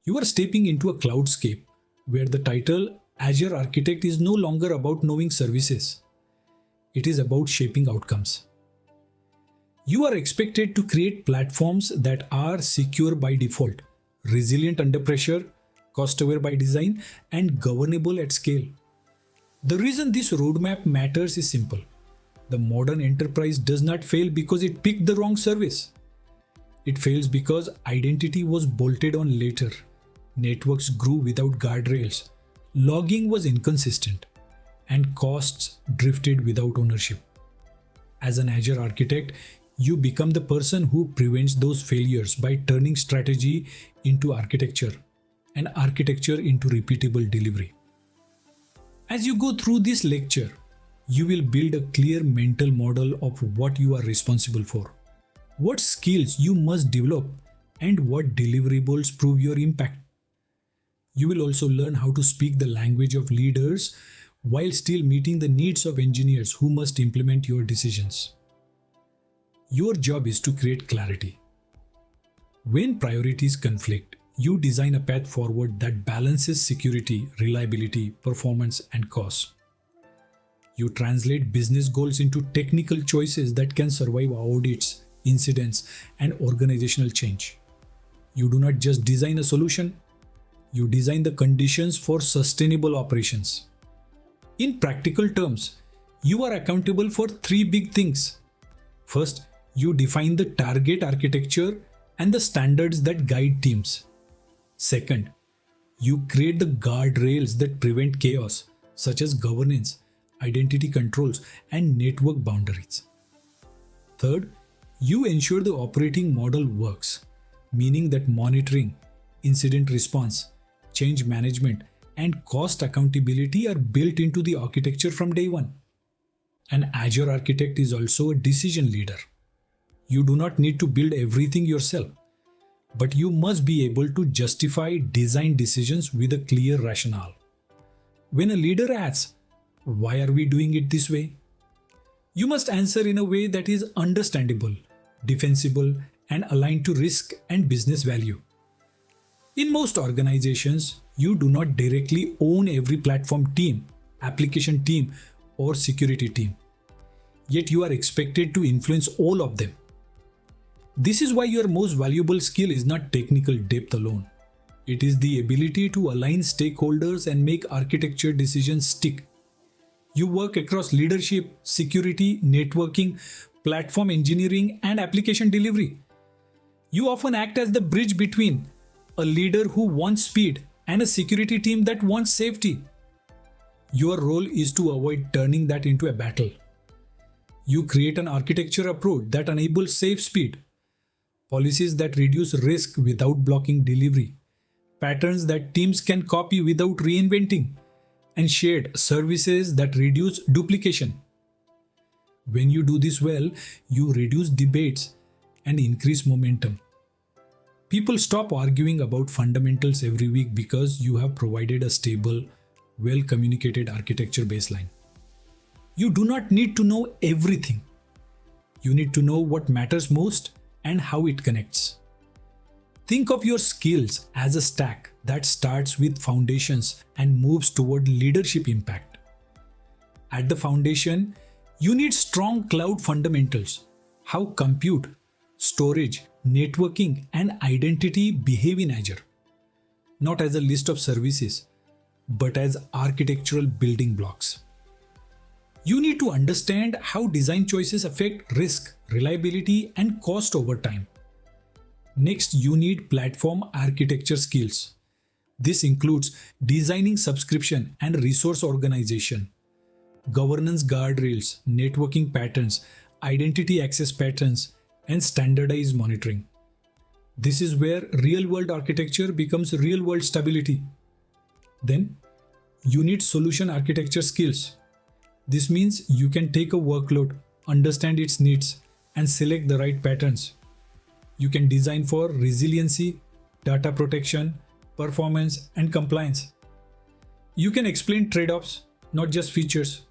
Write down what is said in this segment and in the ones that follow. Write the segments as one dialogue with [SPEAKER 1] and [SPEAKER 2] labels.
[SPEAKER 1] You are stepping into a cloudscape where the title Azure Architect is no longer about knowing services. It is about shaping outcomes. You are expected to create platforms that are secure by default, resilient under pressure, cost-aware by design, and governable at scale. The reason this roadmap matters is simple. The modern enterprise does not fail because it picked the wrong service. It fails because identity was bolted on later. Networks grew without guardrails. Logging was inconsistent. And costs drifted without ownership. As an Azure architect, you become the person who prevents those failures by turning strategy into architecture and architecture into repeatable delivery. As you go through this lecture, you will build a clear mental model of what you are responsible for, what skills you must develop, and what deliverables prove your impact. You will also learn how to speak the language of leaders while still meeting the needs of engineers who must implement your decisions. Your job is to create clarity. When priorities conflict, you design a path forward that balances security, reliability, performance, and cost. You translate business goals into technical choices that can survive audits, incidents, and organizational change. You do not just design a solution, you design the conditions for sustainable operations. In practical terms, you are accountable for three big things. First, you define the target architecture and the standards that guide teams. Second, you create the guardrails that prevent chaos, such as governance, identity controls, and network boundaries. Third, you ensure the operating model works, meaning that monitoring, incident response, change management, and cost accountability are built into the architecture from day one. An Azure architect is also a decision leader. You do not need to build everything yourself, but you must be able to justify design decisions with a clear rationale. When a leader asks, "Why are we doing it this way?" you must answer in a way that is understandable, defensible, and aligned to risk and business value. In most organizations, you do not directly own every platform team, application team, or security team. Yet you are expected to influence all of them. This is why your most valuable skill is not technical depth alone. It is the ability to align stakeholders and make architecture decisions stick. You work across leadership, security, networking, platform engineering, and application delivery. You often act as the bridge between a leader who wants speed and a security team that wants safety. Your role is to avoid turning that into a battle. You create an architecture approach that enables safe speed, policies that reduce risk without blocking delivery, patterns that teams can copy without reinventing, and shared services that reduce duplication. When you do this well, you reduce debates and increase momentum. People stop arguing about fundamentals every week because you have provided a stable, well-communicated architecture baseline. You do not need to know everything. You need to know what matters most and how it connects. Think of your skills as a stack that starts with foundations and moves toward leadership impact. At the foundation, you need strong cloud fundamentals, how compute, storage, networking, and identity behave in Azure, not as a list of services, but as architectural building blocks. You need to understand how design choices affect risk, reliability, and cost over time. Next, you need platform architecture skills. This includes designing subscription and resource organization, governance guardrails, networking patterns, identity access patterns, and standardized monitoring. This is where real-world architecture becomes real-world stability. Then, you need solution architecture skills. This means you can take a workload, understand its needs, and select the right patterns. You can design for resiliency, data protection, performance, and compliance. You can explain trade-offs, not just features.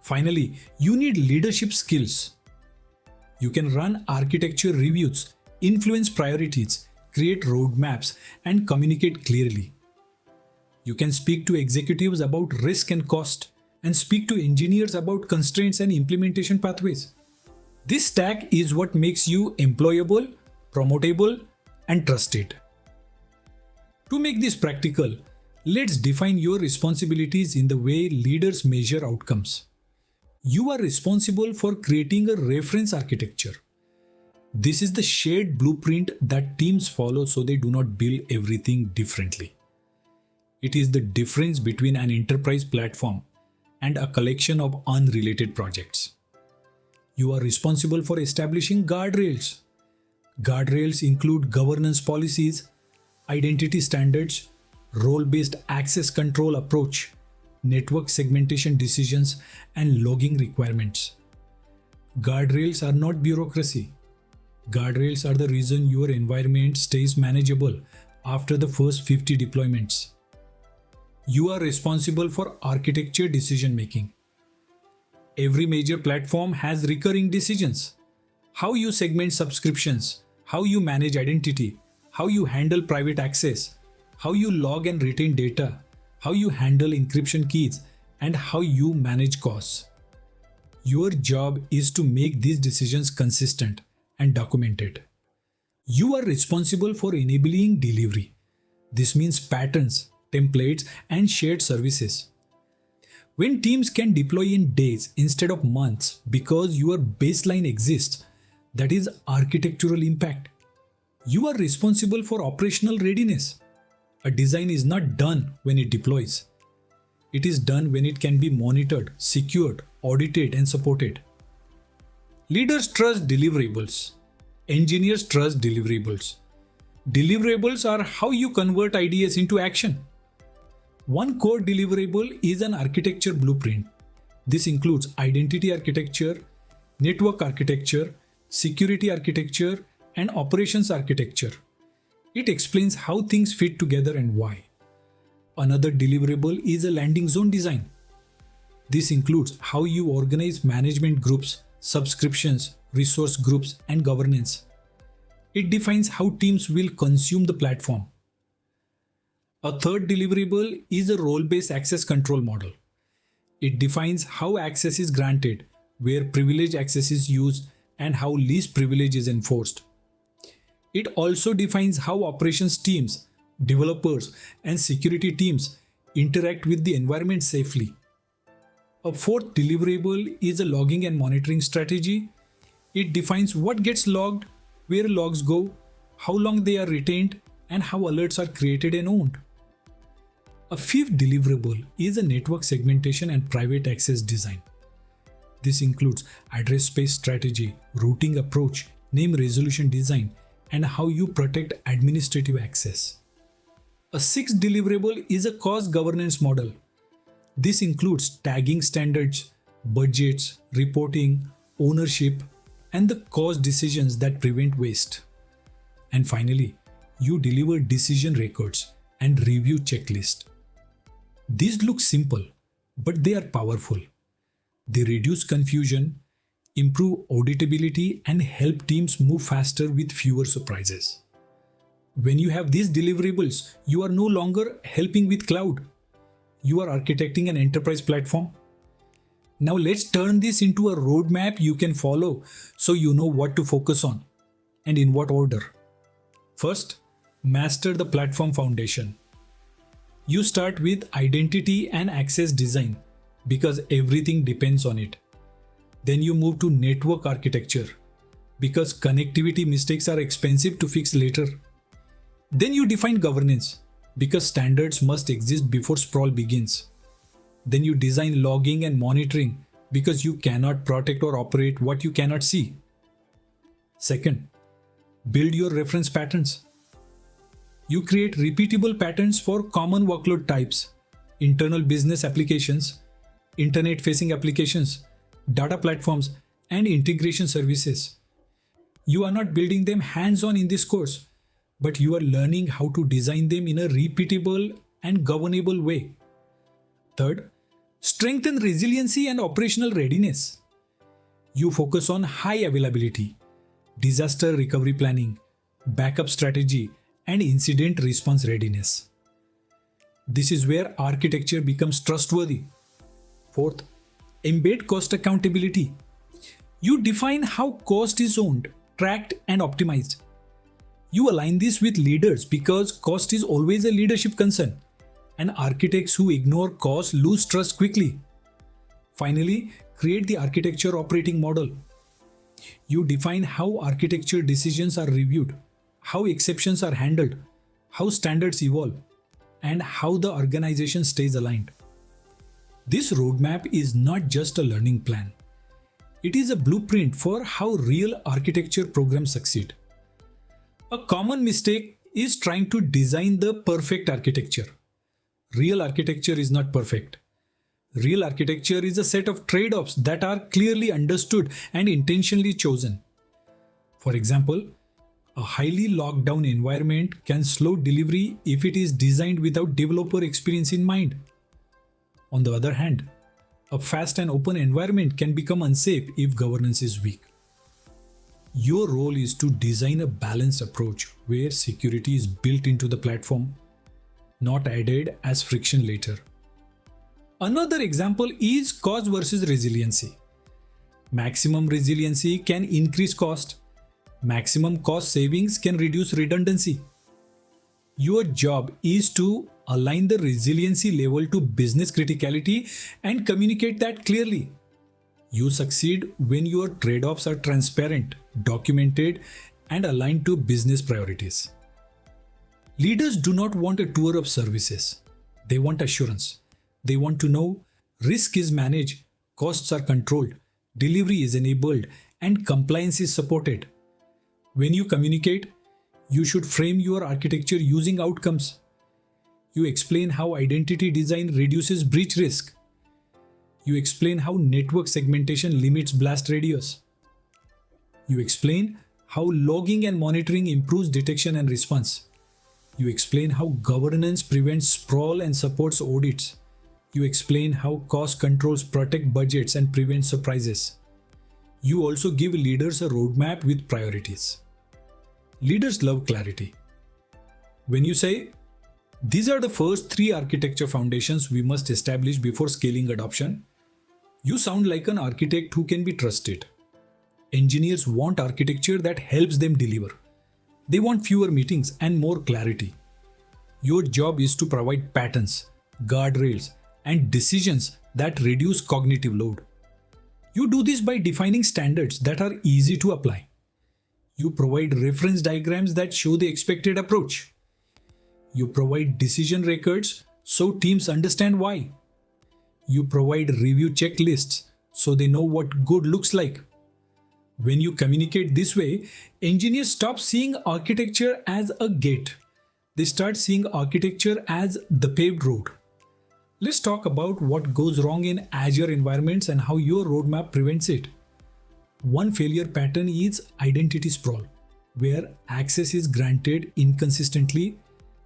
[SPEAKER 1] Finally, you need leadership skills. You can run architecture reviews, influence priorities, create roadmaps, and communicate clearly. You can speak to executives about risk and cost, and speak to engineers about constraints and implementation pathways. This stack is what makes you employable, promotable, and trusted. To make this practical, let's define your responsibilities in the way leaders measure outcomes. You are responsible for creating a reference architecture. This is the shared blueprint that teams follow so they do not build everything differently. It is the difference between an enterprise platform and a collection of unrelated projects. You are responsible for establishing guardrails. Guardrails include governance policies, identity standards, role-based access control approach, network segmentation decisions, and logging requirements. Guardrails are not bureaucracy. Guardrails are the reason your environment stays manageable after the first 50 deployments. You are responsible for architecture decision making. Every major platform has recurring decisions. How you segment subscriptions, how you manage identity, how you handle private access, how you log and retain data, how you handle encryption keys, and how you manage costs. Your job is to make these decisions consistent and documented. You are responsible for enabling delivery. This means patterns, templates, and shared services. When teams can deploy in days instead of months because your baseline exists, that is architectural impact. You are responsible for operational readiness. A design is not done when it deploys. It is done when it can be monitored, secured, audited, and supported. Leaders trust deliverables. Engineers trust deliverables. Deliverables are how you convert ideas into action. One core deliverable is an architecture blueprint. This includes identity architecture, network architecture, security architecture, and operations architecture. It explains how things fit together and why. Another deliverable is a landing zone design. This includes how you organize management groups, subscriptions, resource groups, and governance. It defines how teams will consume the platform. A third deliverable is a role-based access control model. It defines how access is granted, where privileged access is used, and how least privilege is enforced. It also defines how operations teams, developers, and security teams interact with the environment safely. A fourth deliverable is a logging and monitoring strategy. It defines what gets logged, where logs go, how long they are retained, and how alerts are created and owned. A fifth deliverable is a network segmentation and private access design. This includes address space strategy, routing approach, name resolution design, and how you protect administrative access. A sixth deliverable is a cost governance model. This includes tagging standards, budgets, reporting, ownership, and the cost decisions that prevent waste. And finally, you deliver decision records and review checklist. These look simple, but they are powerful. They reduce confusion, improve auditability, and help teams move faster with fewer surprises. When you have these deliverables, you are no longer helping with cloud. You are architecting an enterprise platform. Now let's turn this into a roadmap you can follow so you know what to focus on and in what order. First, master the platform foundation. You start with identity and access design because everything depends on it. Then you move to network architecture because connectivity mistakes are expensive to fix later. Then you define governance because standards must exist before sprawl begins. Then you design logging and monitoring because you cannot protect or operate what you cannot see. Second, build your reference patterns. You create repeatable patterns for common workload types, internal business applications, internet-facing applications, data platforms, and integration services. You are not building them hands-on in this course, but you are learning how to design them in a repeatable and governable way. Third, strengthen resiliency and operational readiness. You focus on high availability, disaster recovery planning, backup strategy, and incident response readiness. This is where architecture becomes trustworthy. Fourth, embed cost accountability. You define how cost is owned, tracked, and optimized. You align this with leaders because cost is always a leadership concern, and architects who ignore cost lose trust quickly. Finally, create the architecture operating model. You define how architecture decisions are reviewed, how exceptions are handled, how standards evolve, and how the organization stays aligned. This roadmap is not just a learning plan. It is a blueprint for how real architecture programs succeed. A common mistake is trying to design the perfect architecture. Real architecture is not perfect. Real architecture is a set of trade-offs that are clearly understood and intentionally chosen. For example, a highly locked down environment can slow delivery if it is designed without developer experience in mind. On the other hand, a fast and open environment can become unsafe if governance is weak. Your role is to design a balanced approach where security is built into the platform, not added as friction later. Another example is cost versus resiliency. Maximum resiliency can increase cost. Maximum cost savings can reduce redundancy. Your job is to align the resiliency level to business criticality and communicate that clearly. You succeed when your trade-offs are transparent, documented, and aligned to business priorities. Leaders do not want a tour of services. They want assurance. They want to know risk is managed, costs are controlled, delivery is enabled, and compliance is supported. When you communicate, you should frame your architecture using outcomes. You explain how identity design reduces breach risk. You explain how network segmentation limits blast radius. You explain how logging and monitoring improves detection and response. You explain how governance prevents sprawl and supports audits. You explain how cost controls protect budgets and prevent surprises. You also give leaders a roadmap with priorities. Leaders love clarity. When you say, these are the first 3 architecture foundations we must establish before scaling adoption, you sound like an architect who can be trusted. Engineers want architecture that helps them deliver. They want fewer meetings and more clarity. Your job is to provide patterns, guardrails, and decisions that reduce cognitive load. You do this by defining standards that are easy to apply. You provide reference diagrams that show the expected approach. You provide decision records so teams understand why. You provide review checklists so they know what good looks like. When you communicate this way, engineers stop seeing architecture as a gate. They start seeing architecture as the paved road. Let's talk about what goes wrong in Azure environments and how your roadmap prevents it. One failure pattern is identity sprawl, where access is granted inconsistently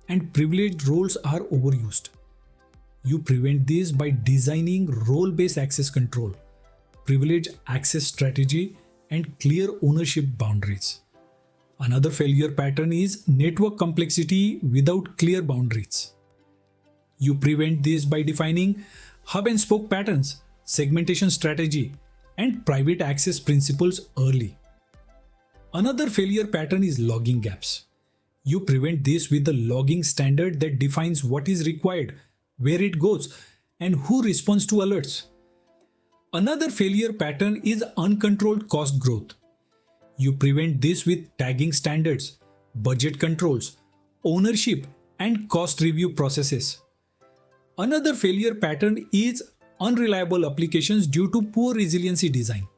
[SPEAKER 1] and privileged roles are overused. You prevent this by designing role-based access control, privileged access strategy, and clear ownership boundaries. Another failure pattern is network complexity without clear boundaries. You prevent this by defining hub and spoke patterns, segmentation strategy, and private access principles early. Another failure pattern is logging gaps. You prevent this with the logging standard that defines what is required, where it goes, and who responds to alerts. Another failure pattern is uncontrolled cost growth. You prevent this with tagging standards, budget controls, ownership, and cost review processes. Another failure pattern is unreliable applications due to poor resiliency design.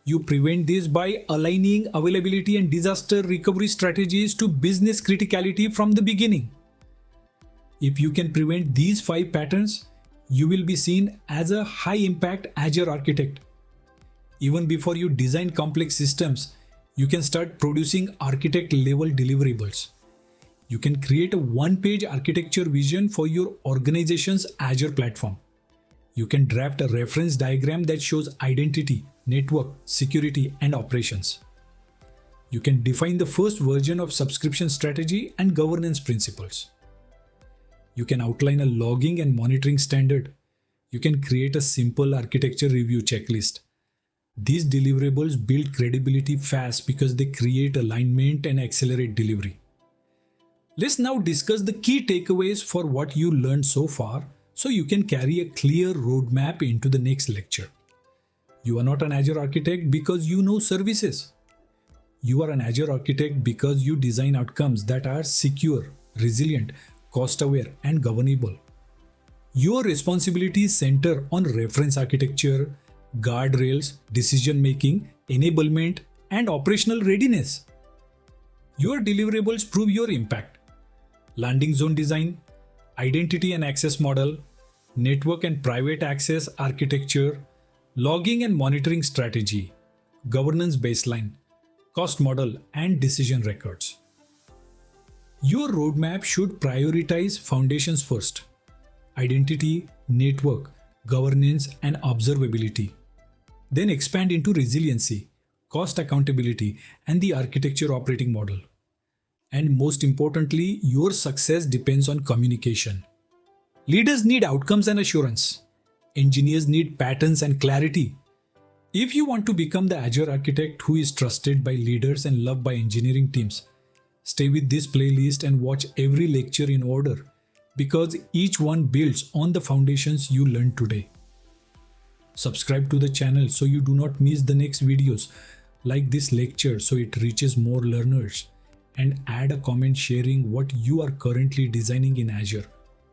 [SPEAKER 1] You prevent this by aligning availability and disaster recovery strategies to business criticality from the beginning. If you can prevent these 5 patterns, you will be seen as a high-impact Azure architect. Even before you design complex systems, you can start producing architect-level deliverables. You can create a one-page architecture vision for your organization's Azure platform. You can draft a reference diagram that shows identity, network, security, and operations. You can define the first version of subscription strategy and governance principles. You can outline a logging and monitoring standard. You can create a simple architecture review checklist. These deliverables build credibility fast because they create alignment and accelerate delivery. Let's now discuss the key takeaways for what you learned so far so you can carry a clear roadmap into the next lecture. You are not an Azure architect because you know services. You are an Azure architect because you design outcomes that are secure, resilient, cost-aware, and governable. Your responsibilities center on reference architecture, guardrails, decision-making, enablement, and operational readiness. Your deliverables prove your impact. Landing zone design, identity and access model, network and private access architecture, logging and monitoring strategy, governance baseline, cost model, and decision records. Your roadmap should prioritize foundations first: identity, network, governance, and observability. Then expand into resiliency, cost accountability, and the architecture operating model. And most importantly, your success depends on communication. Leaders need outcomes and assurance. Engineers need patterns and clarity. If you want to become the Azure architect who is trusted by leaders and loved by engineering teams, stay with this playlist and watch every lecture in order, because each one builds on the foundations you learned today. Subscribe to the channel so you do not miss the next videos like this lecture so it reaches more learners, and add a comment sharing what you are currently designing in Azure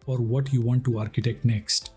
[SPEAKER 1] or what you want to architect next.